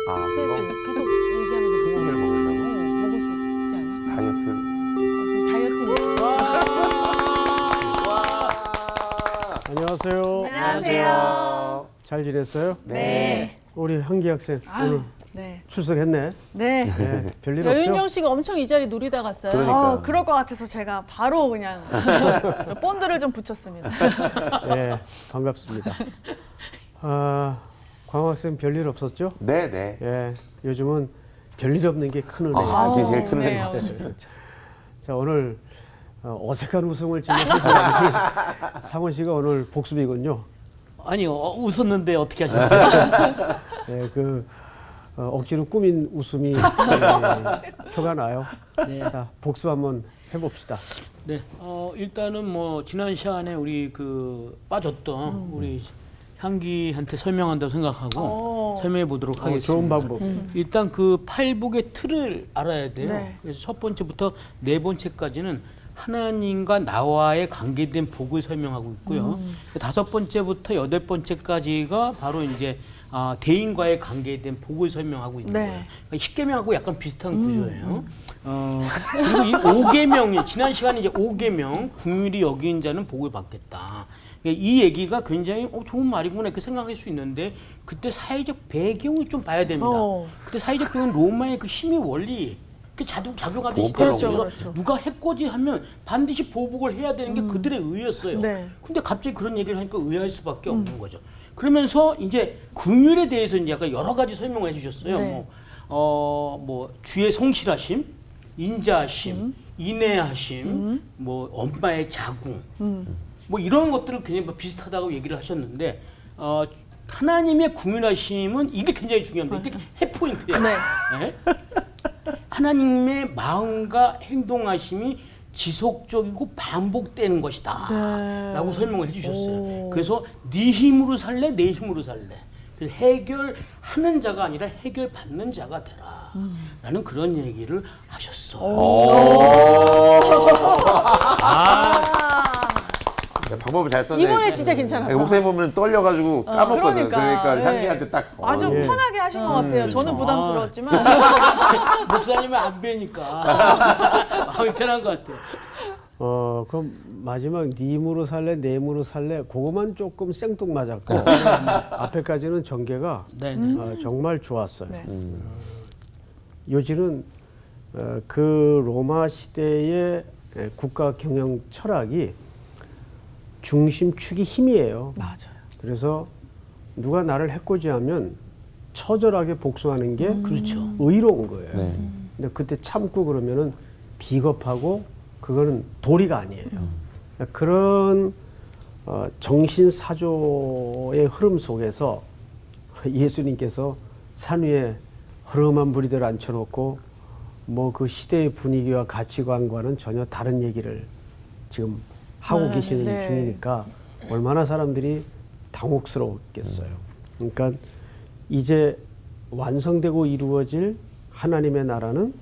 그거 계속 얘기하면서 20개를 먹으려고? 먹을 수 있지 않아? 다이어트. 다이어트니까. 안녕하세요. 안녕하세요. 잘 지냈어요? 네. 우리 한기 학생 오늘 네. 출석했네. 네. 네, 별일 여윤정 없죠? 씨가 엄청 이 자리 노리다 갔어요. 그러니까. 그럴 것 같아서 제가 바로 그냥 본드를 좀 붙였습니다. 네, 반갑습니다. 광 학생 별일 없었죠? 네네. 예, 요즘은 별일 없는 게 큰 은혜. 그게 제일 큰 네, 은혜인 것 같습니다. 자, 오늘 어색한 웃음을 지는 사람이 상원 씨가 오늘 복습이군요. 아니 웃었는데 어떻게 하셨어요? 네, 억지로 꾸민 웃음이 표가 나요. 네. 자, 복습 한번 해봅시다. 네, 일단은 뭐 지난 시간에 우리 빠졌던 우리 향기한테 설명한다고 생각하고 설명해 보도록 하겠습니다. 좋은 방법. 일단 그 팔복의 틀을 알아야 돼요. 네. 그래서 첫 번째부터 네 번째까지는 하나님과 나와의 관계된 복을 설명하고 있고요. 그 다섯 번째부터 여덟 번째까지가 바로 이제 대인과의 관계된 복을 설명하고 있는 네. 거예요. 그러니까 십계명하고 약간 비슷한 구조예요. 그리고 이 5계명이 지난 시간에 이제 5계명 궁율이 여긴 자는 복을 받겠다. 그러니까 이 얘기가 굉장히 좋은 말이구나 이렇게 생각할 수 있는데 그때 사회적 배경을 좀 봐야 됩니다. 그때 사회적 배경은 로마의 그 힘의 원리 그 작용하듯이 그렇죠, 그래서 그렇죠. 누가 해코지 하면 반드시 보복을 해야 되는 게 그들의 의였어요. 네. 근데 갑자기 그런 얘기를 하니까 의아할 수밖에 없는 거죠. 그러면서 이제 긍휼에 대해서 이제 약간 여러 가지 설명을 해주셨어요. 네. 뭐 주의 성실하심, 인자하심, 인내하심, 뭐 엄마의 자궁, 뭐 이런 것들을 굉장히 뭐 비슷하다고 얘기를 하셨는데 하나님의 긍휼하심은 이게 굉장히 중요합니다. 이게 핵포인트예요. 네. 네? 하나님의 마음과 행동하심이 지속적이고 반복되는 것이다 라고 설명을 해주셨어요. 그래서 네 힘으로 살래 내 힘으로 살래 그래서 해결하는 자가 아니라 해결받는 자가 되라 라는 그런 얘기를 하셨어요. 방법을 잘 썼네. 이번에 진짜 괜찮았다. 목사님 보면 떨려가지고 까먹거든. 그러니까. 네. 향기한테 딱. 아주 예. 편하게 하신 것 같아요. 저는 부담스러웠지만. 목사님은 안 뵈니까 마음이 편한 것 같아요. 그럼 마지막 네 힘으로 살래 내 힘으로 살래 그거만 조금 생뚱맞았고 앞에까지는 전개가 정말 좋았어요. 네. 요지는 그 로마 시대의 국가 경영 철학이 중심축이 힘이에요. 맞아요. 그래서 누가 나를 해코지하면 처절하게 복수하는 게 그렇죠. 의로운 거예요. 네. 근데 그때 참고 그러면은 비겁하고 그거는 도리가 아니에요. 그런 정신사조의 흐름 속에서 예수님께서 산 위에 허름한 무리들 앉혀놓고 뭐 그 시대의 분위기와 가치관과는 전혀 다른 얘기를 지금 하고 계시는 네. 중이니까 얼마나 사람들이 당혹스러웠겠어요. 그러니까 이제 완성되고 이루어질 하나님의 나라는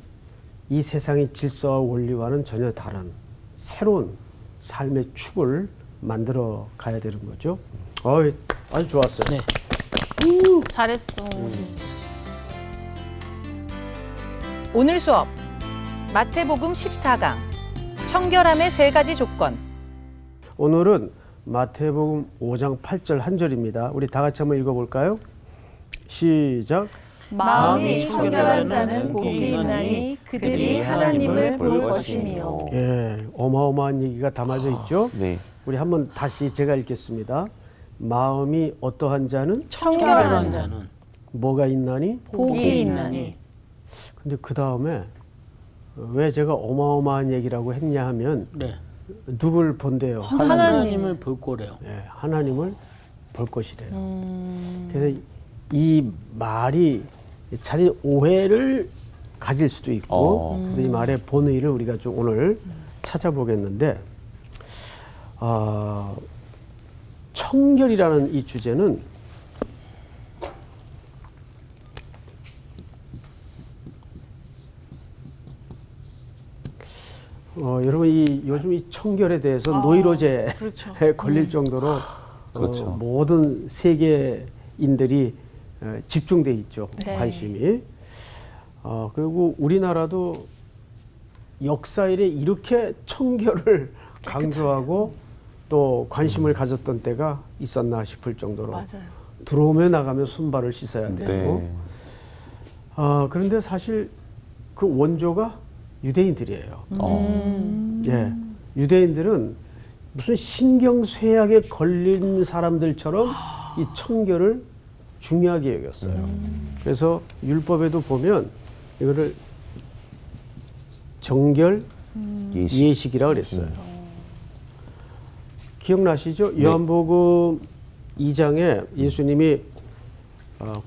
이 세상의 질서와 원리와는 전혀 다른 새로운 삶의 축을 만들어 가야 되는 거죠. 아주 좋았어요. 네. 잘했어. 오늘 수업 마태복음 14강 청결함의 세 가지 조건. 오늘은 마태복음 5장 8절 한 절입니다. 우리 다 같이 한번 읽어볼까요? 시작. 마음이 청결한 자는 복이 있나니 그들이 하나님을 볼 것이며. 예, 어마어마한 얘기가 담아져 있죠. 네. 우리 한번 다시 제가 읽겠습니다. 마음이 어떠한 자는 청결한 자. 자는 뭐가 있나니? 복이 있나니. 근데 그 다음에 왜 제가 어마어마한 얘기라고 했냐 하면 네. 누굴 본대요? 하나님을 볼 거래요. 예, 하나님을 볼 것이래요. 그래서 이 말이 자칫 오해를 가질 수도 있고 그래서 이 말의 본의를 우리가 좀 오늘 찾아보겠는데 청결이라는 이 주제는 여러분 요즘 이 청결에 대해서 노이로제에 그렇죠. 걸릴 정도로 그렇죠. 모든 세계인들이 집중돼 있죠. 네. 관심이. 그리고 우리나라도 역사일에 이렇게 청결을 강조하고 또 관심을 가졌던 때가 있었나 싶을 정도로 맞아요. 들어오면 나가면 손발을 씻어야 되고 네. 그런데 사실 그 원조가 유대인들이에요. 예, 유대인들은 무슨 신경쇠약에 걸린 사람들처럼 이 청결을 중요하게 여겼어요. 그래서 율법에도 보면 이거를 정결 예식이라고 그랬어요. 기억나시죠? 요한복음 2장에 예수님이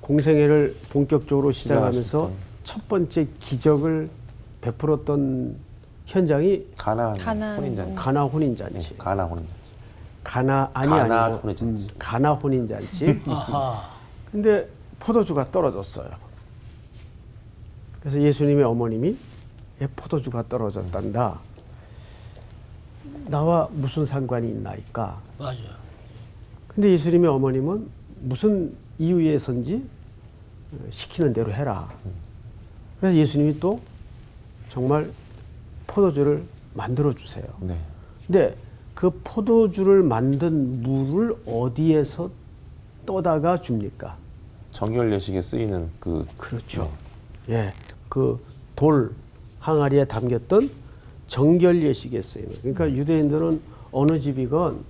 공생애를 본격적으로 시작하면서 시작하셨던. 첫 번째 기적을 베풀었던 현장이 가나 가나안. 혼인잔치. 가나 혼인잔치. 가나 혼인잔치. 가나 가나 아니고 혼인잔치. 가나 혼인잔치. 아하. 근데 포도주가 떨어졌어요. 그래서 예수님의 어머님이 포도주가 떨어졌단다. 나와 무슨 상관이 있나이까. 맞아요. 근데 예수님의 어머님은 무슨 이유에선지 시키는 대로 해라. 그래서 예수님이 또 정말 포도주를 만들어 주세요. 네. 근데 그 포도주를 만든 물을 어디에서 떠다가 줍니까? 정결 예식에 쓰이는 그 그렇죠. 예, 그 돌 항아리에 담겼던 정결 예식에 쓰이는. 그러니까 유대인들은 어느 집이건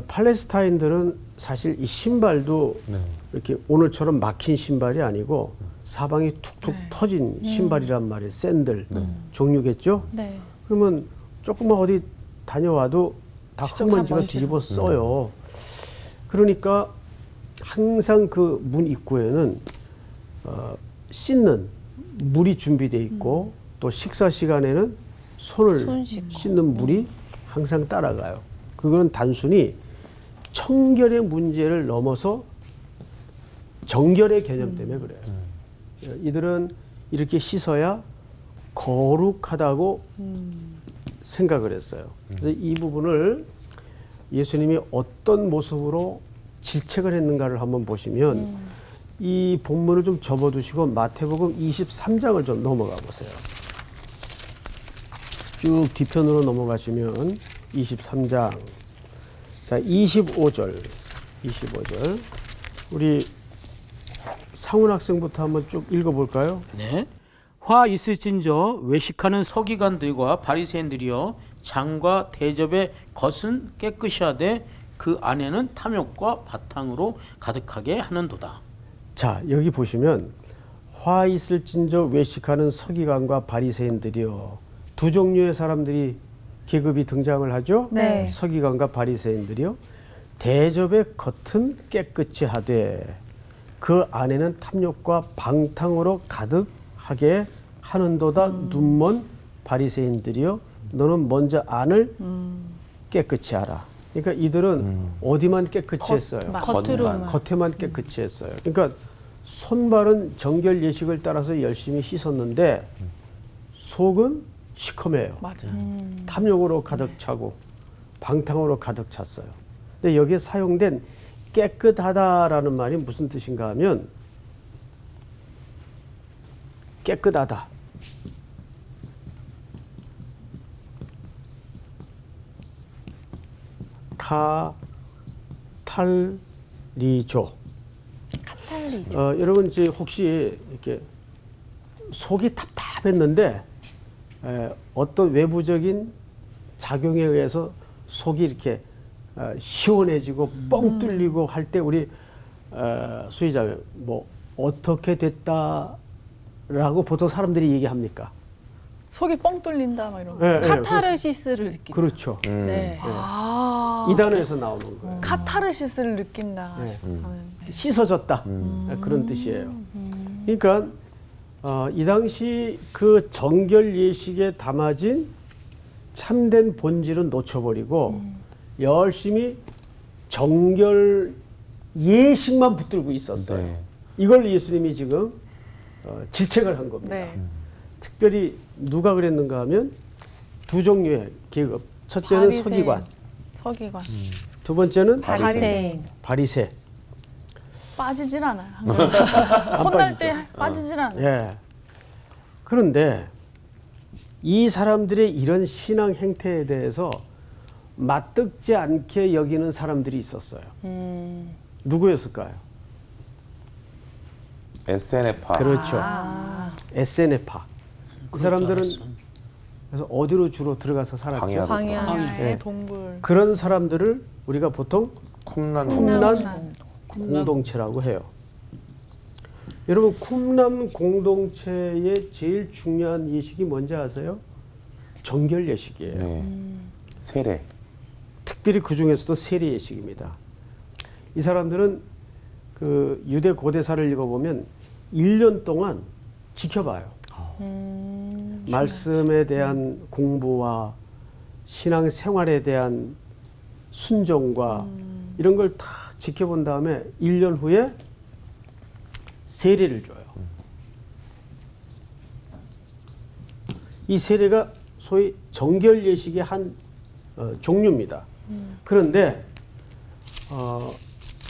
팔레스타인들은 사실 이 신발도 네. 이렇게 오늘처럼 막힌 신발이 아니고 사방이 툭툭 터진 신발이란 말이에요. 샌들 종류겠죠. 네. 그러면 조금만 어디 다녀와도 다 흙먼지가 먼지로. 뒤집어 써요. 그러니까 항상 그 문 입구에는 씻는 물이 준비되어 있고 또 식사 시간에는 손을 손 씻고. 씻는 물이 항상 따라가요. 그건 단순히 청결의 문제를 넘어서 정결의 개념 때문에 그래요. 이들은 이렇게 씻어야 거룩하다고 생각을 했어요. 그래서 이 부분을 예수님이 어떤 모습으로 질책을 했는가를 한번 보시면 이 본문을 좀 접어두시고 마태복음 23장을 좀 넘어가 보세요. 쭉 뒤편으로 넘어가시면 23장. 자, 25절. 우리 상훈 학생부터 한번 쭉 읽어볼까요? 네. 화 있을진저 외식하는 서기관들과 바리새인들이여 장과 대접의 것은 깨끗이 하되 그 안에는 탐욕과 바탕으로 가득하게 하는도다. 자, 여기 보시면 화 있을진저 외식하는 서기관과 바리새인들이요. 두 종류의 사람들이 계급이 등장을 하죠. 네. 서기관과 바리새인들이요. 대접의 겉은 깨끗이 하되 그 안에는 탐욕과 방탕으로 가득하게 하는도다. 눈먼 바리새인들이요. 너는 먼저 안을 깨끗이 하라. 그러니까 이들은 어디만 깨끗이 했어요? 겉으로만. 겉에만 깨끗이 했어요. 그러니까 손발은 정결 예식을 따라서 열심히 씻었는데 속은 시커매요. 맞아. 탐욕으로 가득 차고 방탕으로 가득 찼어요. 근데 여기에 사용된 깨끗하다라는 말이 무슨 뜻인가 하면 깨끗하다. 카탈리조. 여러분 이제 혹시 이렇게 속이 답답했는데 어떤 외부적인 작용에 의해서 속이 이렇게 시원해지고 뻥 뚫리고 할 때 우리 수의자님 뭐 어떻게 됐다라고 보통 사람들이 얘기합니까? 속이 뻥 뚫린다 막 이런 거. 네, 네. 카타르시스를 느낀다. 그렇죠. 네. 아. 이 단어에서 나오는 거예요. 카타르시스를 느낀다. 네. 하는. 씻어졌다. 그런 뜻이에요. 그러니까 이 당시 그 정결 예식에 담아진 참된 본질은 놓쳐버리고 열심히 정결 예식만 붙들고 있었어요. 네. 이걸 예수님이 지금 질책을 한 겁니다. 네. 특별히 누가 그랬는가 하면 두 종류의 계급. 첫째는 바리새인. 서기관, 서기관. 두 번째는 바리새인. 바리새. 빠지질 않아요. 항상. 혼날 때 빠지질 않아요. 예. 그런데 이 사람들의 이런 신앙 행태에 대해서 맞듣지 않게 여기는 사람들이 있었어요. 누구였을까요? SNF파. 그렇죠. SNF파. 그 사람들은 알았어. 그래서 어디로 주로 들어가서 살았죠? 광야. 광야의 네. 동굴. 그런 사람들을 우리가 보통 쿰란 쿰란 공동체라고 해요. 여러분 쿰란 공동체의 제일 중요한 예식이 뭔지 아세요? 정결 예식이에요. 네. 세례. 특별히 그 중에서도 세례 예식입니다. 이 사람들은 그 유대 고대사를 읽어보면 1년 동안 지켜봐요. 말씀에 대한 공부와 신앙 생활에 대한 순종과 이런 걸 다 지켜본 다음에 1년 후에 세례를 줘요. 이 세례가 소위 정결 예식의 한 종류입니다. 그런데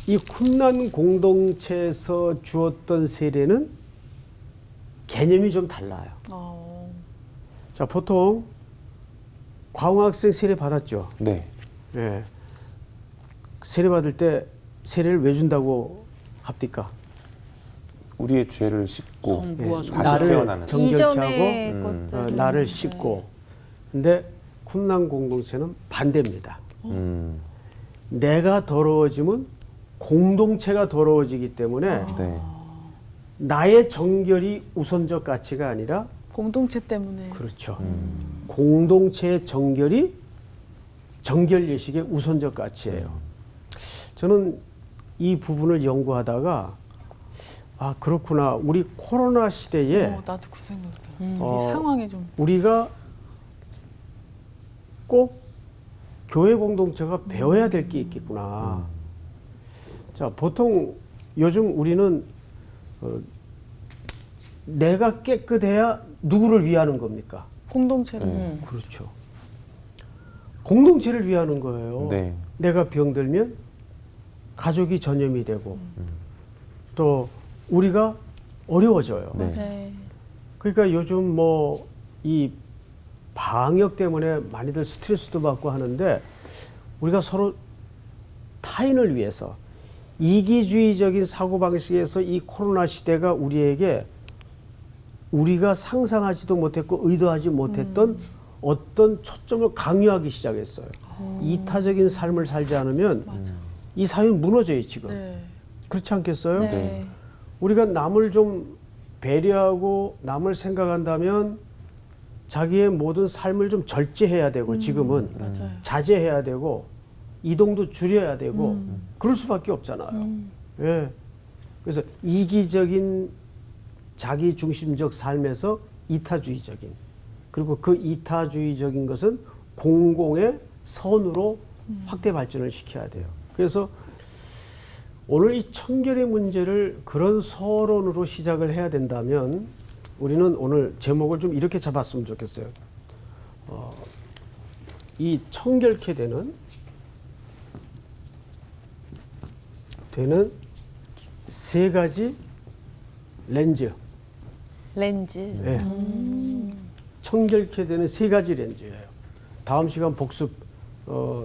이 쿰란 공동체에서 주었던 세례는 개념이 좀 달라요. 자, 보통 과흥학생 세례 받았죠. 네. 예. 세례 받을 때 세례를 왜 준다고 합니까? 우리의 죄를 씻고 성부와 다시 나를 태어나는. 정결케 하고 이전의 것들은 나를 씻고. 근데 쿰란 공동체는 반대입니다. 내가 더러워지면 공동체가 더러워지기 때문에 네. 나의 정결이 우선적 가치가 아니라 공동체 때문에. 그렇죠. 공동체의 정결이 정결 예식의 우선적 가치예요. 저는 이 부분을 연구하다가 아 그렇구나. 우리 코로나 시대에 나도 그 생각다. 어, 이 상황이 좀. 우리가 꼭 교회 공동체가 배워야 될 게 있겠구나. 자, 보통 요즘 우리는 내가 깨끗해야 누구를 위하는 겁니까? 공동체를. 네. 그렇죠. 공동체를 위하는 거예요. 네. 내가 병들면 가족이 전염이 되고 또 우리가 어려워져요. 네. 맞아요. 그러니까 요즘 뭐 이 방역 때문에 많이들 스트레스도 받고 하는데 우리가 서로 타인을 위해서 이기주의적인 사고방식에서 이 코로나 시대가 우리에게 우리가 상상하지도 못했고 의도하지 못했던 어떤 초점을 강요하기 시작했어요. 이타적인 삶을 살지 않으면 이 사회는 무너져요, 지금. 네. 그렇지 않겠어요? 네. 우리가 남을 좀 배려하고 남을 생각한다면 자기의 모든 삶을 좀 절제해야 되고 지금은 맞아요. 자제해야 되고 이동도 줄여야 되고 그럴 수밖에 없잖아요. 예. 그래서 이기적인 자기 중심적 삶에서 이타주의적인 그리고 그 이타주의적인 것은 공공의 선으로 확대 발전을 시켜야 돼요. 그래서 오늘 이 청결의 문제를 그런 서론으로 시작을 해야 된다면 우리는 오늘 제목을 좀 이렇게 잡았으면 좋겠어요. 이 청결케 되는 세 가지 렌즈. 네. 청결케 되는 세 가지 렌즈예요. 다음 시간 복습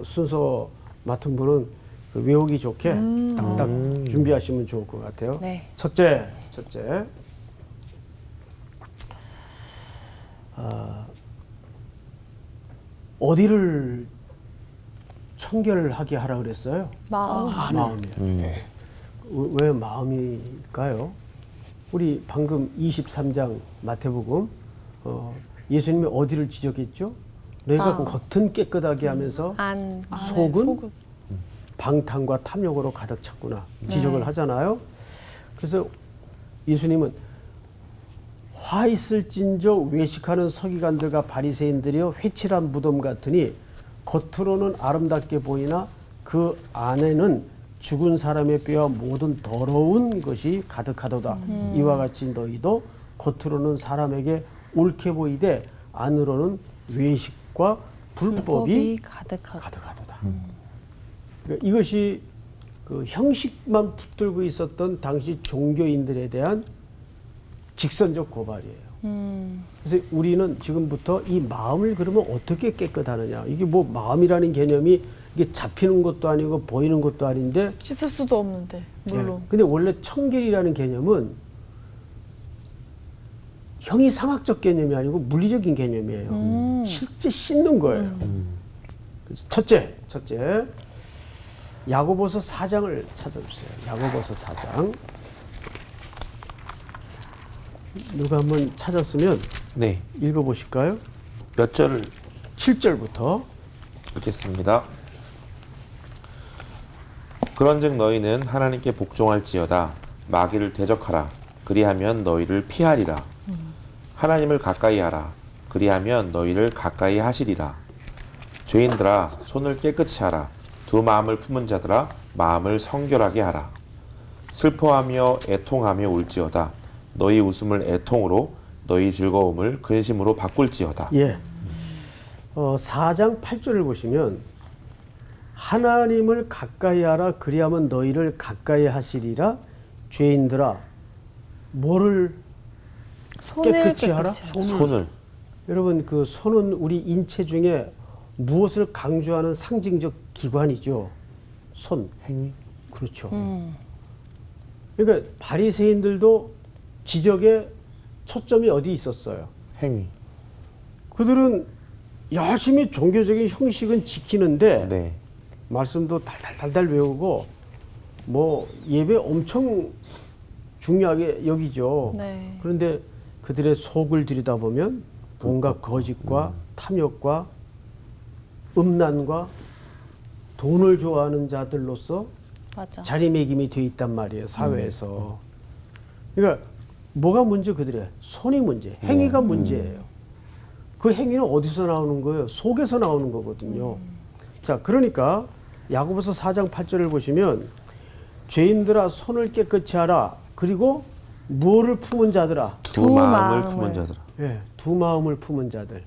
순서 맡은 분은 그 외우기 좋게 딱딱 준비하시면 좋을 것 같아요. 네. 첫째. 어디를 청결하게 하라 그랬어요? 마음이요. 왜 마음일까요? 우리 방금 23장 마태복음 예수님이 어디를 지적했죠? 너희가 겉은 깨끗하게 하면서 속은 방탕과 탐욕으로 가득 찼구나 지적을 하잖아요. 그래서 예수님은 화 있을진저 외식하는 서기관들과 바리새인들이여 회칠한 무덤 같으니 겉으로는 아름답게 보이나 그 안에는 죽은 사람의 뼈와 모든 더러운 것이 가득하도다. 이와 같이 너희도 겉으로는 사람에게 옳게 보이되 안으로는 외식과 불법이 가득하도다. 그러니까 이것이 그 형식만 붙들고 있었던 당시 종교인들에 대한 직선적 고발이에요. 그래서 우리는 지금부터 이 마음을 그러면 어떻게 깨끗하느냐. 이게 뭐 마음이라는 개념이 이게 잡히는 것도 아니고 보이는 것도 아닌데. 씻을 수도 없는데 물로. 예. 근데 원래 청결이라는 개념은 형이상학적 개념이 아니고 물리적인 개념이에요. 실제 씻는 거예요. 그래서 첫째, 야고보서 4장을 찾아주세요. 야고보서 4장. 누가 한번 찾았으면 네. 읽어보실까요? 몇 절을 7절부터. 읽겠습니다. 그런즉 너희는 하나님께 복종할지어다. 마귀를 대적하라. 그리하면 너희를 피하리라. 하나님을 가까이 하라. 그리하면 너희를 가까이 하시리라. 죄인들아 손을 깨끗이 하라. 두 마음을 품은 자들아 마음을 성결하게 하라. 슬퍼하며 애통하며 울지어다. 너희 웃음을 애통으로 너희 즐거움을 근심으로 바꿀지어다. 예. 4장 8절을 보시면 하나님을 가까이 하라. 그리하면 너희를 가까이 하시리라. 죄인들아 뭐를 깨끗이 하라? 손을 여러분 그 손은 우리 인체 중에 무엇을 강조하는 상징적 기관이죠. 손. 행위. 그렇죠. 그러니까 바리새인들도 지적의 초점이 어디 있었어요? 행위. 그들은 열심히 종교적인 형식은 지키는데 네. 말씀도 달달달달 외우고 뭐 예배 엄청 중요하게 여기죠. 네. 그런데 그들의 속을 들여다보면 온갖 거짓과 탐욕과 음란과 돈을 좋아하는 자들로서 맞아. 자리매김이 돼 있단 말이에요. 사회에서. 그러니까 뭐가 문제 그들의 손이 문제, 행위가 문제예요. 그 행위는 어디서 나오는 거예요? 속에서 나오는 거거든요. 자, 그러니까 야고보서 4장 8절을 보시면 죄인들아 손을 깨끗이 하라. 그리고 무엇을 품은 자들아? 두 마음을 품은 자들아. 예, 두 마음을 품은 자들.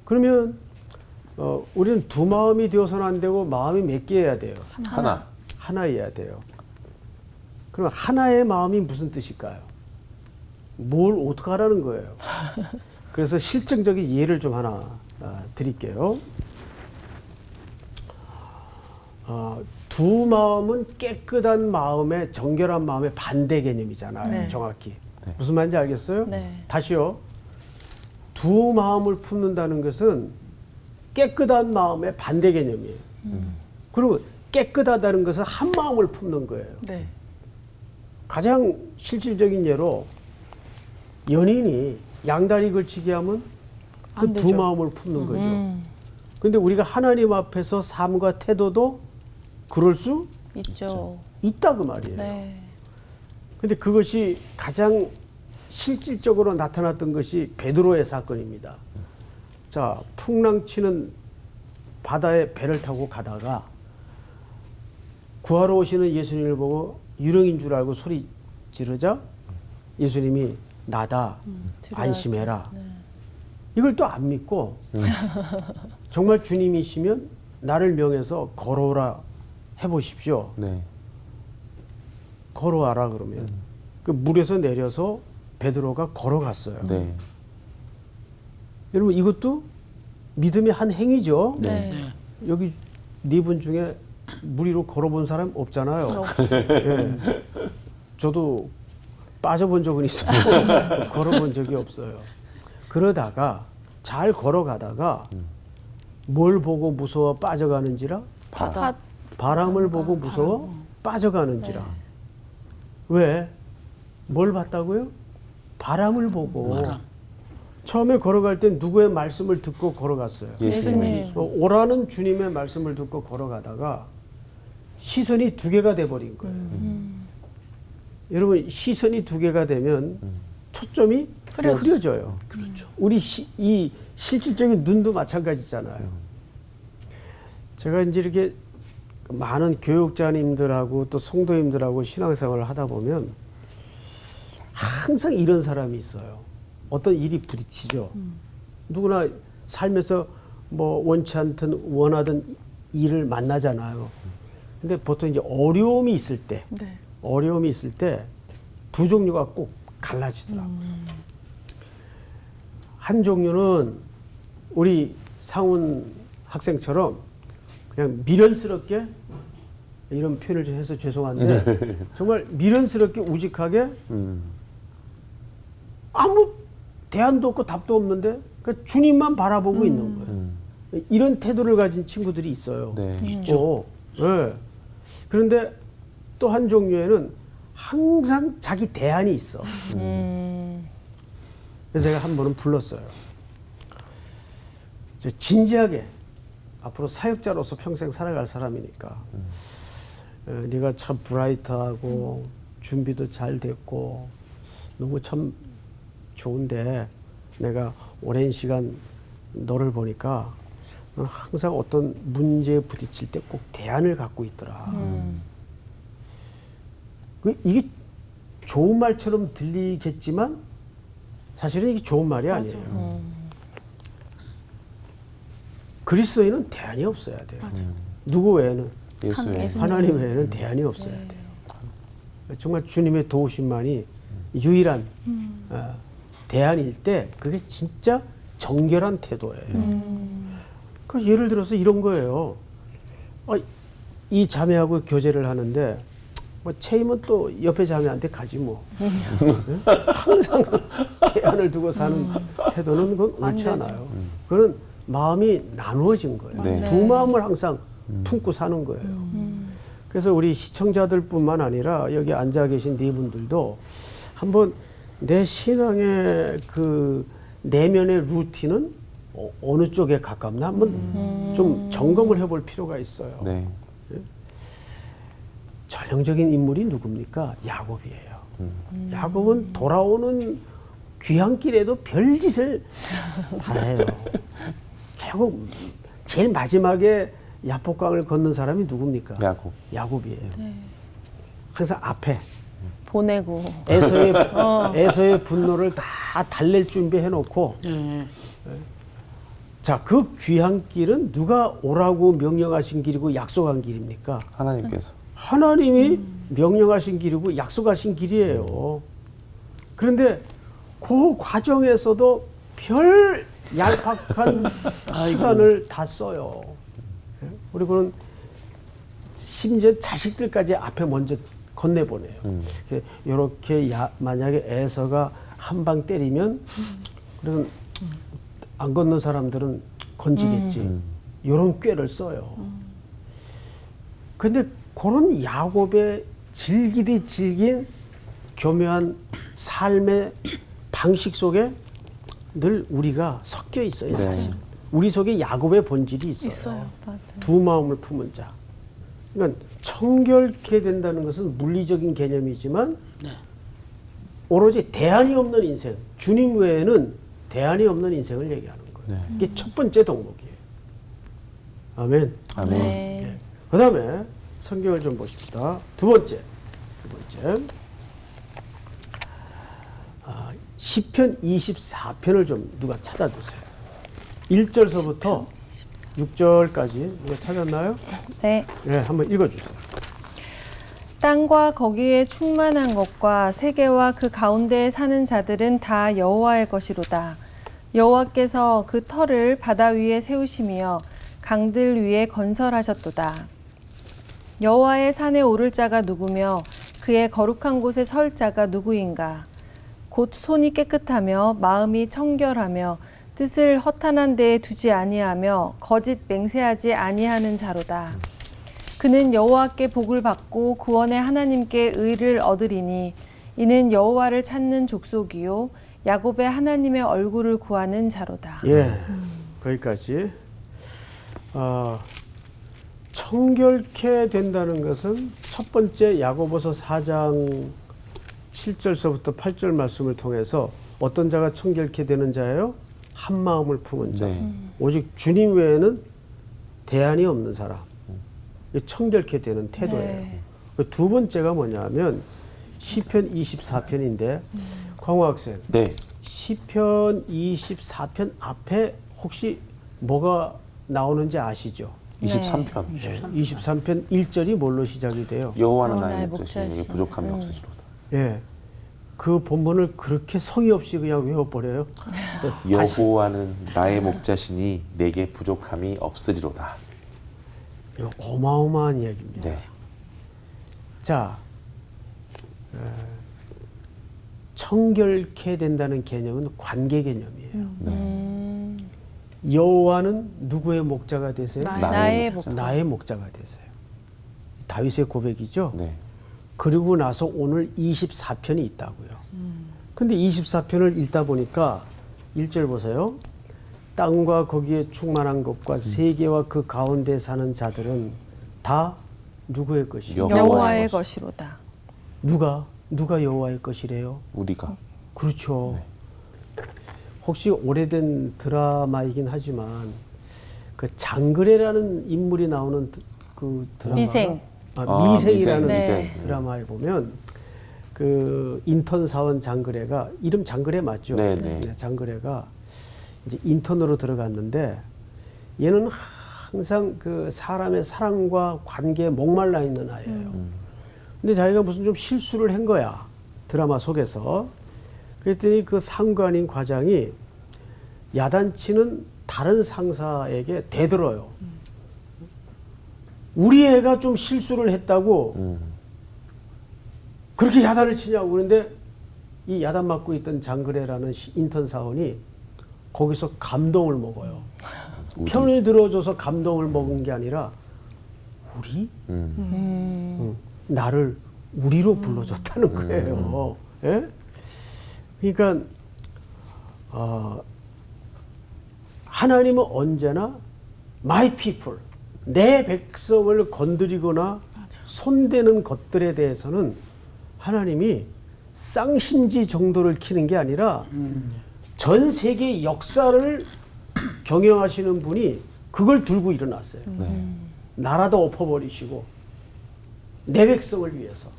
그러면 우리는 두 마음이 되어서는 안 되고 마음이 몇 개여야 돼요? 하나. 하나여야 돼요. 그럼 하나의 마음이 무슨 뜻일까요? 뭘 어떻게 하라는 거예요? 그래서 실증적인 예를 좀 하나 드릴게요. 두 마음은 깨끗한 마음의 정결한 마음의 반대 개념이잖아요. 네. 정확히. 무슨 말인지 알겠어요? 네. 다시요. 두 마음을 품는다는 것은 깨끗한 마음의 반대 개념이에요. 그리고 깨끗하다는 것은 한 마음을 품는 거예요. 네. 가장 실질적인 예로 연인이 양다리 걸치기 하면 그 안 두 되죠. 마음을 품는 거죠. 근데 우리가 하나님 앞에서 삶과 태도도 그럴 수 있죠. 있다 그 말이에요. 네. 근데 그것이 가장 실질적으로 나타났던 것이 베드로의 사건입니다. 자, 풍랑치는 바다에 배를 타고 가다가 구하러 오시는 예수님을 보고 유령인 줄 알고 소리 지르자 예수님이 나다 안심해라. 네. 이걸 또 안 믿고 정말 주님이시면 나를 명해서 걸어오라 해보십시오. 네. 걸어와라 그러면 그 물에서 내려서 베드로가 걸어갔어요. 네. 여러분 이것도 믿음의 한 행위죠. 네. 여기 네 분 중에 물 위로 걸어본 사람 없잖아요. 예. 저도 빠져본 적은 있어요. 걸어본 적이 없어요. 그러다가 잘 걸어가다가 뭘 보고 무서워 빠져가는지라? 바다. 바람을 보고 무서워 빠져가는지라. 왜? 뭘 봤다고요? 바람을 보고. 처음에 걸어갈 땐 누구의 말씀을 듣고 걸어갔어요? 예수님. 오라는 주님의 말씀을 듣고 걸어가다가 시선이 두 개가 돼버린 거예요. 여러분 시선이 두 개가 되면 초점이 흐려져요. 그렇죠. 우리 이 실질적인 눈도 마찬가지잖아요. 제가 이제 이렇게 많은 교육자님들하고 또 성도님들하고 신앙생활을 하다 보면 항상 이런 사람이 있어요. 어떤 일이 부딪히죠. 누구나 살면서 뭐 원치 않든 원하든 일을 만나잖아요. 근데 보통 이제 어려움이 있을 때 네. 두 종류가 꼭 갈라지더라고요. 한 종류는 우리 상훈 학생처럼 그냥 미련스럽게 이런 표현을 좀 해서 죄송한데 정말 미련스럽게 우직하게 아무 대안도 없고 답도 없는데 그러니까 주님만 바라보고 있는 거예요. 이런 태도를 가진 친구들이 있어요. 네. 있죠. 네. 그런데 또 한 종류에는 항상 자기 대안이 있어. 그래서 제가 한 번은 불렀어요. 진지하게 앞으로 사역자로서 평생 살아갈 사람이니까 네가 참 브라이트하고 준비도 잘 됐고 너무 참 좋은데 내가 오랜 시간 너를 보니까 넌 항상 어떤 문제에 부딪힐 때 꼭 대안을 갖고 있더라. 이게 좋은 말처럼 들리겠지만 사실은 이게 좋은 말이 아니에요. 그리스도인은 대안이 없어야 돼요. 누구 외에는? 예수 외에. 하나님 외에는 대안이 없어야 돼요. 정말 주님의 도우심만이 유일한 대안일 때 그게 진짜 정결한 태도예요. 그 예를 들어서 이런 거예요. 이 자매하고 교제를 하는데 뭐 체임은 또 옆에 자매한테 가지 뭐. 항상 대안을 두고 사는 태도는 그건 옳지 않아요. 그건 마음이 나누어진 거예요. 네. 두 마음을 항상 품고 사는 거예요. 그래서 우리 시청자들뿐만 아니라 여기 앉아 계신 네 분들도 한번 내 신앙의 그 내면의 루틴은 어느 쪽에 가깝나 한번 좀 점검을 해볼 필요가 있어요. 네. 전형적인 인물이 누굽니까? 야곱이에요. 야곱은 돌아오는 귀향길에도 별짓을 다 해요. 결국 제일 마지막에 야복강을 건넌 사람이 누굽니까? 야곱이에요. 항상 앞에 보내고. 에서의 분노를 다 달랠 준비해놓고 자, 그 귀향길은 누가 오라고 명령하신 길이고 약속한 길입니까? 하나님께서. 하나님이 명령하신 길이고 약속하신 길이에요. 그런데 그 과정에서도 별 얄팍한 수단을 다 써요. 그리고는 심지어 자식들까지 앞에 먼저 건네보내요. 이렇게 만약에 에서가 한 방 때리면 그러면 안 건넌 사람들은 건지겠지. 이런 꾀를 써요. 근데 그런 야곱의 질기디 질긴 교묘한 삶의 방식 속에 늘 우리가 섞여 있어요, 사실은. 우리 속에 야곱의 본질이 있어요. 맞아요. 두 마음을 품은 자. 그러니까 청결케 된다는 것은 물리적인 개념이지만 오로지 대안이 없는 인생, 주님 외에는 대안이 없는 인생을 얘기하는 거예요. 이게 첫 번째 덕목이에요. 아멘. 아멘. 네. 그 다음에 성경을 좀 보십시다. 두 번째. 시편 24편을 좀 누가 찾아주세요. 1절서부터 6절까지 누가 찾았나요? 네. 네, 한번 읽어주세요. 땅과 거기에 충만한 것과 세계와 그 가운데에 사는 자들은 다 여호와의 것이로다. 여호와께서 그 터를 바다 위에 세우시며 강들 위에 건설하셨도다. 여호와의 산에 오를 자가 누구며 그의 거룩한 곳에 설 자가 누구인가? 곧 손이 깨끗하며 마음이 청결하며 뜻을 허탄한 데에 두지 아니하며 거짓 맹세하지 아니하는 자로다. 그는 여호와께 복을 받고 구원의 하나님께 의를 얻으리니 이는 여호와를 찾는 족속이요 야곱의 하나님의 얼굴을 구하는 자로다. 예, 거기까지. 청결케 된다는 것은 첫 번째 야고보서 4장 7절서부터 8절 말씀을 통해서 어떤 자가 청결케 되는 자예요? 한 마음을 품은 자. 오직 주님 외에는 대안이 없는 사람. 청결케 되는 태도예요. 두 번째가 뭐냐면 시편 24편인데 광호 학생. 네. 시편 24편 앞에 혹시 뭐가 나오는지 아시죠? 23편. 23편 1절이 뭘로 시작이 돼요? 여호와는 어, 나의 나의 목자시니 내게 목자시니. 부족함이 없으리로다. 예. 그 본문을 그렇게 성의 없이 그냥 외워버려요. 여호와는 나의 목자시니 내게 부족함이 없으리로다. 이거 어마어마한 이야기입니다. 네. 자, 청결케 된다는 개념은 관계 개념이에요. 여호와는 누구의 목자가 되세요? 나의 목자. 나의 목자가 되세요. 다윗의 고백이죠. 네. 그리고 나서 오늘 24편이 있다고요. 근데 24편을 읽다 보니까 1절 보세요. 땅과 거기에 충만한 것과 세계와 그 가운데 사는 자들은 다 누구의 것이요? 여호와의 여호와의 것이. 것이로다. 누가 여호와의 것이래요? 우리가. 그렇죠. 혹시 오래된 드라마이긴 하지만 그 장그래라는 인물이 나오는 그 드라마 미생. 미생이라는 네. 드라마에 보면 그 인턴 사원 장그래가 이름 장그래 맞죠? 네, 네. 장그래가 이제 인턴으로 들어갔는데 얘는 항상 그 사람의 사랑과 관계에 목말라 있는 아이예요. 근데 자기가 무슨 좀 실수를 한 거야. 드라마 속에서. 그랬더니 그 상관인 과장이 야단치는 다른 상사에게 대들어요. 우리 애가 좀 실수를 했다고 그렇게 야단을 치냐고. 그런데 이 야단 맞고 있던 장그래라는 인턴 사원이 거기서 감동을 먹어요. 편을 들어줘서 감동을 먹은 게 아니라 우리? 나를 우리로 불러줬다는 거예요. 예? 그러니까 하나님은 언제나 my people, 내 백성을 건드리거나 손대는 것들에 대해서는 하나님이 쌍심지 정도를 키는 게 아니라 전 세계 역사를 경영하시는 분이 그걸 들고 일어났어요. 나라도 엎어버리시고 내 백성을 위해서.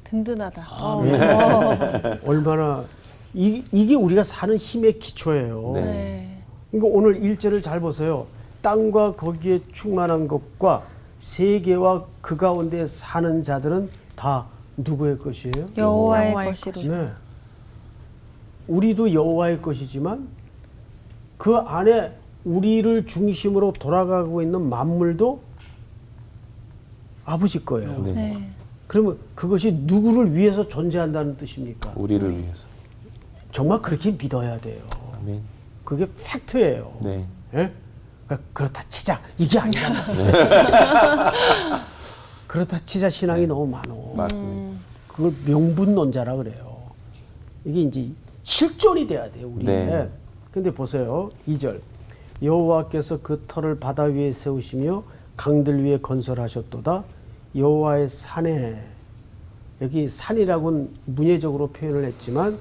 든든하다. 얼마나 이게 우리가 사는 힘의 기초예요. 네. 네. 그러니까 오늘 1절을 잘 보세요. 땅과 거기에 충만한 것과 세계와 그 가운데 사는 자들은 다 누구의 것이에요? 여호와의 여호와의 것이로다. 네. 우리도 여호와의 것이지만 그 안에 우리를 중심으로 돌아가고 있는 만물도 아버지 거예요. 네. 네. 그러면 그것이 누구를 위해서 존재한다는 뜻입니까? 우리를 위해서. 정말 그렇게 믿어야 돼요. 아멘. 그게 팩트예요. 네. 예? 그러니까 그렇다 치자. 이게 아니라. 그렇다 치자 신앙이 너무 많어. 맞습니다. 그걸 명분론자라 그래요. 이게 이제 실존이 돼야 돼요, 우리에. 네. 근데 보세요. 2절. 여호와께서 그 터를 바다 위에 세우시며 강들 위에 건설하셨도다. 여호와의 산에. 여기 산이라고는 문예적으로 표현을 했지만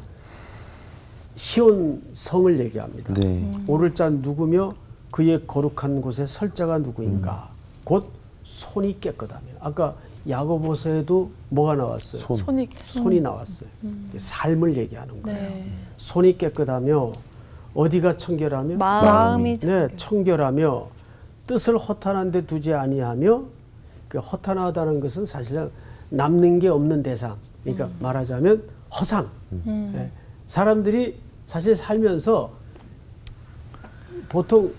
시온 성을 얘기합니다. 네. 오를 자 누구며 그의 거룩한 곳에 설 자가 누구인가. 곧 손이 깨끗하며. 아까 야고보서에도 뭐가 나왔어요? 손이 나왔어요. 삶을 얘기하는 거예요. 네. 손이 깨끗하며 어디가 청결하며 마음이 네, 청결하며 뜻을 허탄한 데 두지 아니하며 그 허탄하다는 것은 사실상 남는 게 없는 대상. 그러니까 말하자면 허상. 예. 사람들이 사실 살면서 보통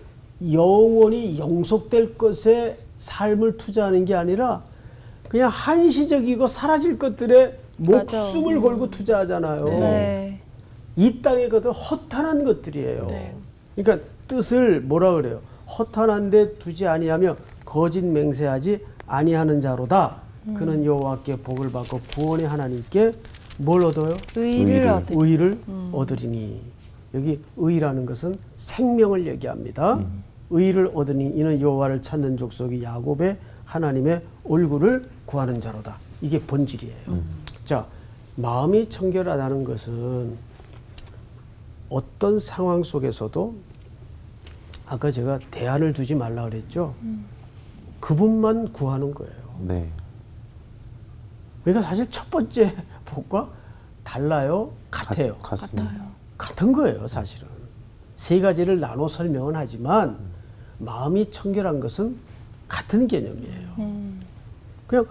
영원히 영속될 것에 삶을 투자하는 게 아니라 그냥 한시적이고 사라질 것들에 목숨을 걸고 투자하잖아요. 네. 이 땅의 것들 허탄한 것들이에요. 네. 그러니까 뜻을 뭐라 그래요? 허탄한 데 두지 아니하며 거짓 맹세하지 아니하는 자로다. 그는 여호와께 복을 받고 구원의 하나님께 뭘 얻어요? 의를 얻으리. 의를 얻으리니. 여기 의라는 것은 생명을 얘기합니다. 의를 얻으니 이는 여호와를 찾는 족속이 야곱의 하나님의 얼굴을 구하는 자로다. 이게 본질이에요. 자, 마음이 청결하다는 것은 어떤 상황 속에서도 아까 제가 대안을 두지 말라 그랬죠. 그분만 구하는 거예요. 네. 그러니까 사실 첫 번째 복과 달라요? 같아요. 같습니다. 같은 거예요, 사실은. 세 가지를 나눠 설명은 하지만 마음이 청결한 것은 같은 개념이에요. 그냥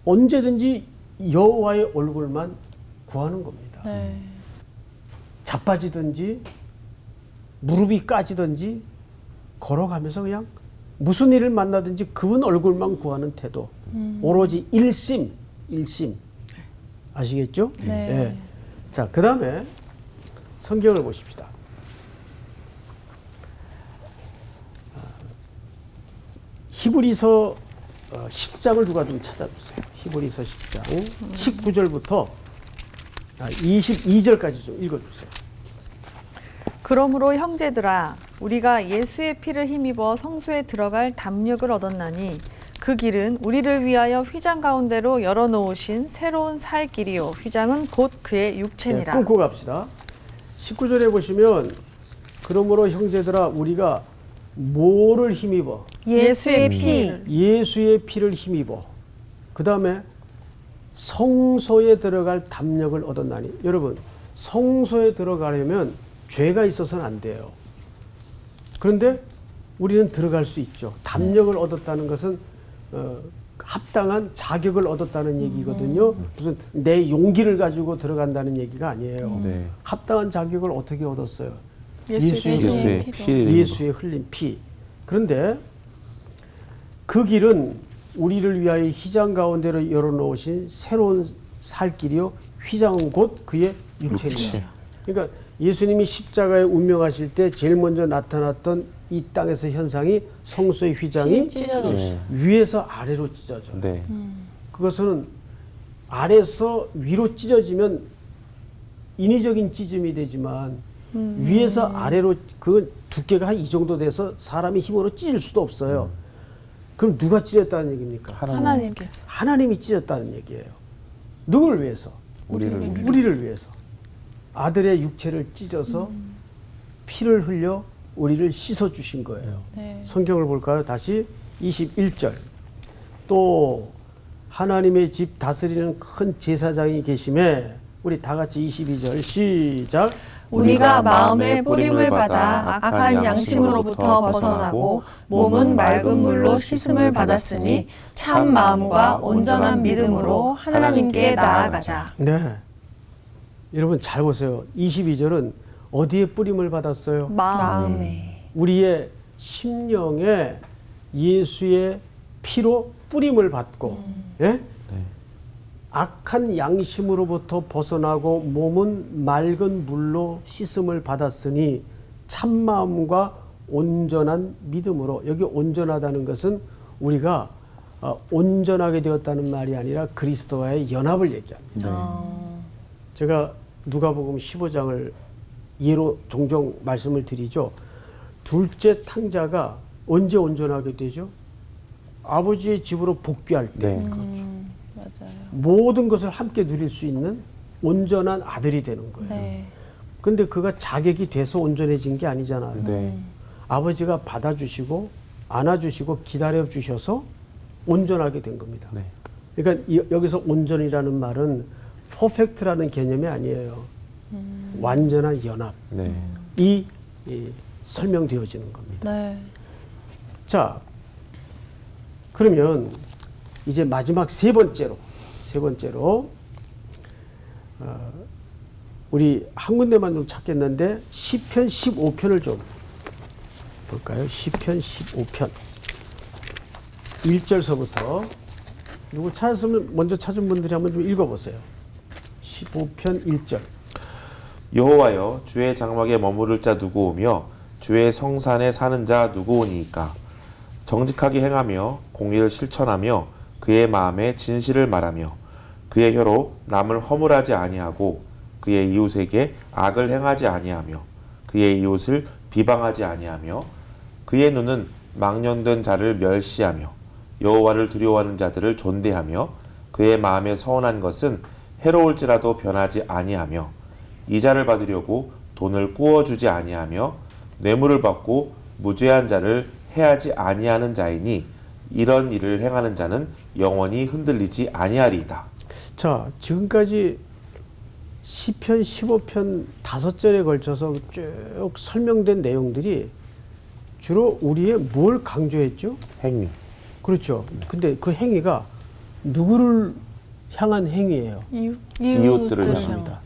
언제든지 여호와의 얼굴만 구하는 겁니다. 네. 자빠지든지 무릎이 까지든지 걸어가면서 그냥 무슨 일을 만나든지 그분 얼굴만 구하는 태도. 오로지 일심. 아시겠죠? 네. 예. 자, 그 다음에 성경을 보십시다. 히브리서 10장을 누가 좀 찾아주세요. 히브리서 10장 19절부터 22절까지 좀 읽어주세요. 그러므로 형제들아 우리가 예수의 피를 힘입어 성소에 들어갈 담력을 얻었나니 그 길은 우리를 위하여 휘장 가운데로 열어놓으신 새로운 살 길이요 휘장은 곧 그의 육체니라. 끊고 갑시다. 19절에 보시면 그러므로 형제들아 우리가 뭐를 힘입어? 예수의 피. 예수의 피를 힘입어. 그 다음에 성소에 들어갈 담력을 얻었나니. 여러분 성소에 들어가려면 죄가 있어서는 안 돼요. 그런데 우리는 들어갈 수 있죠. 담력을 얻었다는 것은 합당한 자격을 얻었다는 얘기거든요. 무슨 내 용기를 가지고 들어간다는 얘기가 아니에요. 네. 합당한 자격을 어떻게 얻었어요? 예수의 피를 예수의 흘린 피. 그런데 그 길은 우리를 위하여 휘장 가운데로 열어놓으신 새로운 살 길이요 휘장은 곧 그의 육체입니다. 그러니까 예수님이 십자가에 운명하실 때 제일 먼저 나타났던 이 땅에서 현상이 성소의 휘장이 위에서 아래로 찢어져요. 네. 그것은 아래에서 위로 찢어지면 인위적인 찢음이 되지만 위에서 아래로 그 두께가 한 이 정도 돼서 사람이 힘으로 찢을 수도 없어요. 그럼 누가 찢었다는 얘기입니까? 하나님께서. 하나님이 찢었다는 얘기예요. 누구를 위해서? 우리를 위해서. 아들의 육체를 찢어서 피를 흘려 우리를 씻어 주신 거예요. 네. 성경을 볼까요? 다시 21절. 또 하나님의 집 다스리는 큰 제사장이 계심에 우리 다 같이 22절 시작. 우리가 마음의 뿌림을 받아 악한 양심으로부터 벗어나고 몸은 맑은 물로 씻음을 받았으니 참 마음과 온전한 믿음으로 하나님께 나아가자. 네. 여러분 잘 보세요. 22절은 어디에 뿌림을 받았어요? 마음에. 우리의 심령에 예수의 피로 뿌림을 받고 예? 악한 양심으로부터 벗어나고 몸은 맑은 물로 씻음을 받았으니 참마음과 온전한 믿음으로. 여기 온전하다는 것은 우리가 온전하게 되었다는 말이 아니라 그리스도와의 연합을 얘기합니다. 제가 누가복음 15장을 예로 종종 말씀을 드리죠. 둘째 탕자가 언제 온전하게 되죠? 아버지의 집으로 복귀할 때. 네. 맞아요. 모든 것을 함께 누릴 수 있는 온전한 아들이 되는 거예요. 네. 근데 그가 자격이 돼서 온전해진 게 아니잖아요. 네. 아버지가 받아주시고 안아주시고 기다려주셔서 온전하게 된 겁니다. 네. 그러니까 여기서 온전이라는 말은 퍼펙트라는 개념이 아니에요. 완전한 연합. 네. 이 설명되어지는 겁니다. 네. 자, 그러면 이제 마지막 세 번째로 우리 한 군데만 좀 찾겠는데 시편 15편을 좀 볼까요? 시편 15편 1절서부터 누구 찾았으면 먼저 찾은 분들이 한번 좀 읽어보세요. 15편 1절. 여호와여 주의 장막에 머무를 자 누구 오며 주의 성산에 사는 자 누구 오니이까. 정직하게 행하며 공의를 실천하며 그의 마음에 진실을 말하며 그의 혀로 남을 허물하지 아니하고 그의 이웃에게 악을 행하지 아니하며 그의 이웃을 비방하지 아니하며 그의 눈은 망령된 자를 멸시하며 여호와를 두려워하는 자들을 존대하며 그의 마음에 서운한 것은 해로울지라도 변하지 아니하며 이자를 받으려고 돈을 꾸어주지 아니하며 뇌물을 받고 무죄한 자를 해하지 아니하는 자이니 이런 일을 행하는 자는 영원히 흔들리지 아니하리이다. 자, 지금까지 시편 15편 5절에 걸쳐서 쭉 설명된 내용들이 주로 우리의 뭘 강조했죠? 행위. 그렇죠. 근데 그 행위가 누구를 향한 행위예요? 이웃들을 그렇습니다.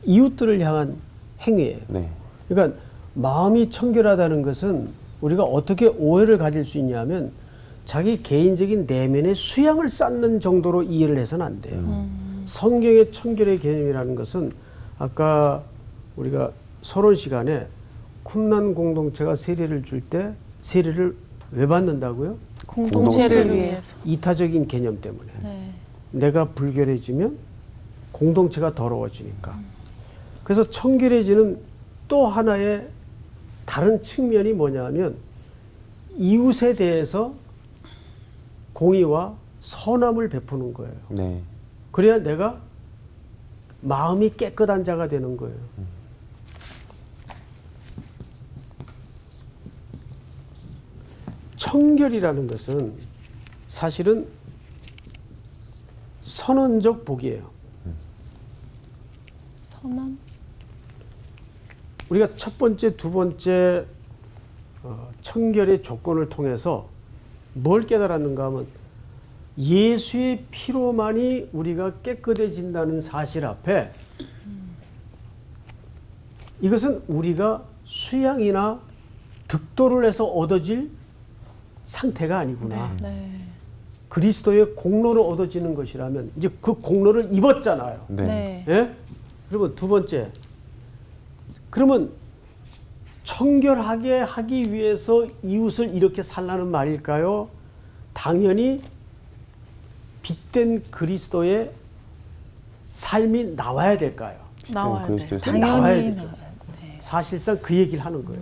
이웃들을 향한 행위예요. 네. 그러니까 마음이 청결하다는 것은 우리가 어떻게 오해를 가질 수 있냐면 자기 개인적인 내면의 수양을 쌓는 정도로 이해를 해서는 안 돼요. 성경의 청결의 개념이라는 것은 아까 우리가 서론 시간에 쿰난 공동체가 세례를 줄 때 세례를 왜 받는다고요? 공동체를 위해서. 이타적인 개념 때문에. 네. 내가 불결해지면 공동체가 더러워지니까. 그래서 청결해지는 또 하나의 다른 측면이 뭐냐면 이웃에 대해서 공의와 선함을 베푸는 거예요. 네. 그래야 내가 마음이 깨끗한 자가 되는 거예요. 청결이라는 것은 사실은 선언적 복이에요. 선언? 우리가 첫 번째, 두 번째 청결의 조건을 통해서 뭘 깨달았는가 하면 예수의 피로만이 우리가 깨끗해진다는 사실 앞에 이것은 우리가 수양이나 득도를 해서 얻어질 상태가 아니구나. 네. 그리스도의 공로로 얻어지는 것이라면 이제 그 공로를 입었잖아요. 네. 네. 예? 그러면 두 번째, 그러면 청결하게 하기 위해서 이웃을 이렇게 살라는 말일까요? 당연히 빛된 그리스도의 삶이 나와야 될까요? 나와야 돼. 그리스도의 당연히 나와야 되죠. 나와야 돼. 사실상 그 얘기를 하는 거예요.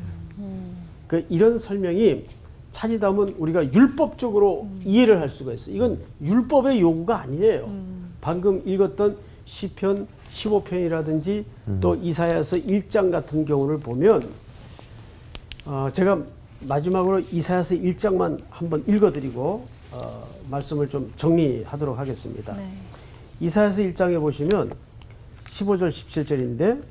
그 이런 설명이 차지다 보면 우리가 율법적으로 이해를 할 수가 있어요. 이건 율법의 요구가 아니에요. 방금 읽었던 시편 15편이라든지 또 이사야서 1장 같은 경우를 보면 제가 마지막으로 이사야서 1장만 한번 읽어드리고 말씀을 좀 정리하도록 하겠습니다. 네. 이사야서 1장에 보시면 15절 17절인데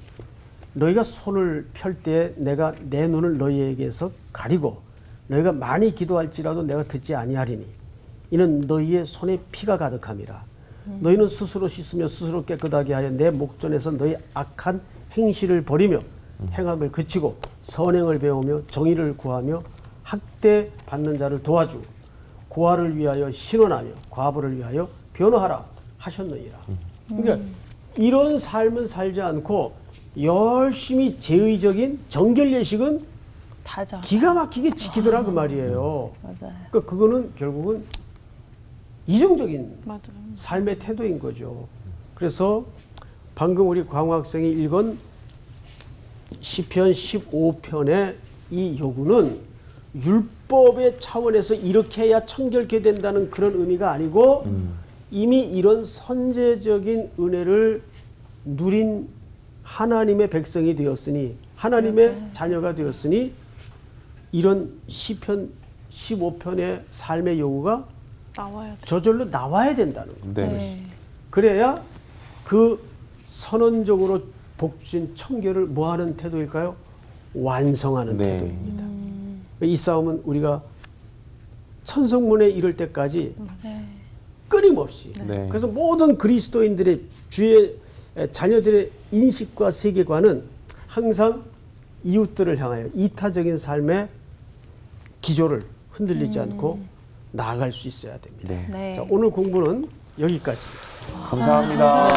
너희가 손을 펼 때 내가 내 눈을 너희에게서 가리고 너희가 많이 기도할지라도 내가 듣지 아니하리니 이는 너희의 손에 피가 가득함이라. 너희는 스스로 씻으며 스스로 깨끗하게 하여 내 목전에서 너희 악한 행실을 버리며 행악을 그치고 선행을 배우며 정의를 구하며 학대 받는 자를 도와주고 고아를 위하여 신원하며 과부를 위하여 변호하라 하셨느니라. 그러니까 이런 삶은 살지 않고 열심히 제의적인 정결 예식은 다져. 기가 막히게 지키더라 그 말이에요. 맞아요. 그러니까 그거는 결국은 이중적인 맞아요. 삶의 태도인 거죠. 그래서 방금 우리 광우 학생이 읽은 시편 15편의 이 요구는 율법의 차원에서 이렇게 해야 청결케 된다는 그런 의미가 아니고 이미 이런 선제적인 은혜를 누린 하나님의 백성이 되었으니 하나님의 자녀가 되었으니 이런 시편 15편의 삶의 요구가 나와야 돼. 저절로 나와야 된다는 거예요. 네. 네. 그래야 그 선언적으로 복 주신 청결을 뭐하는 태도일까요? 완성하는 네. 태도입니다. 이 싸움은 우리가 천성문에 이를 때까지 네. 끊임없이 네. 그래서 모든 그리스도인들의 주의 자녀들의 인식과 세계관은 항상 이웃들을 향하여 이타적인 삶의 기조를 흔들리지 않고 나아갈 수 있어야 됩니다. 네. 네. 자, 오늘 공부는 여기까지. 감사합니다.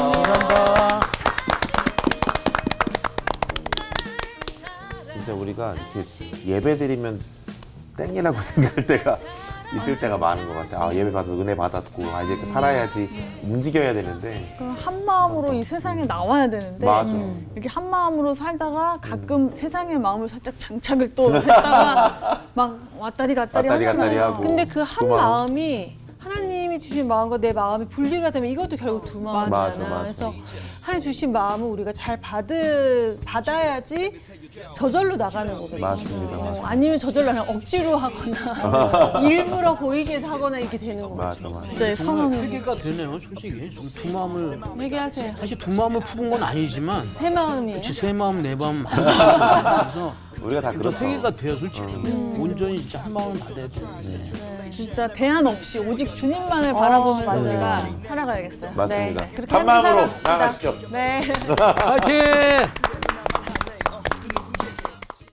진짜 우리가 이렇게 예배 드리면 땡이라고 생각할 때가 있을 때가 많은 것 같아요. 아, 예배 받아서 은혜 받았고, 아, 이제 이렇게 살아야지, 움직여야 되는데. 한 마음으로 이 세상에 나와야 되는데 맞아. 이렇게 한 마음으로 살다가 가끔 세상의 마음을 살짝 장착을 또 했다가 막 왔다리 갔다리 왔다리 갔다리 하잖아요. 하고. 근데 그 한 두 마음. 마음이 하나님이 주신 마음과 내 마음이 분리가 되면 이것도 결국 두 마음이잖아요. 맞아. 그래서 하나님 주신 마음을 우리가 잘 받아야지 저절로 나가는 거거든요. 맞습니다. 아니면 저절로 그냥 억지로 하거나 일부러 보이게 해서 하거나 이렇게 되는 거죠. 맞아. 진짜 정말 회개가 되네요, 솔직히. 두 마음을 회개하세요. 사실 두 마음을 품은 건 아니지만 새 마음이에요. 그치, 새 마음, 내 마음 많이 그래서 우리가 다 저 그렇죠. 세계가 돼요, 솔직히. 온전히 진짜 한 마음을 받아야 돼. 진짜 배안 없이 오직 주님만을 바라보면서 우리가 살아가야겠어요. 맞습니다. 네, 그렇게 한 마음으로 함께 살아갑시다. 나아가시죠. 네. 파이팅!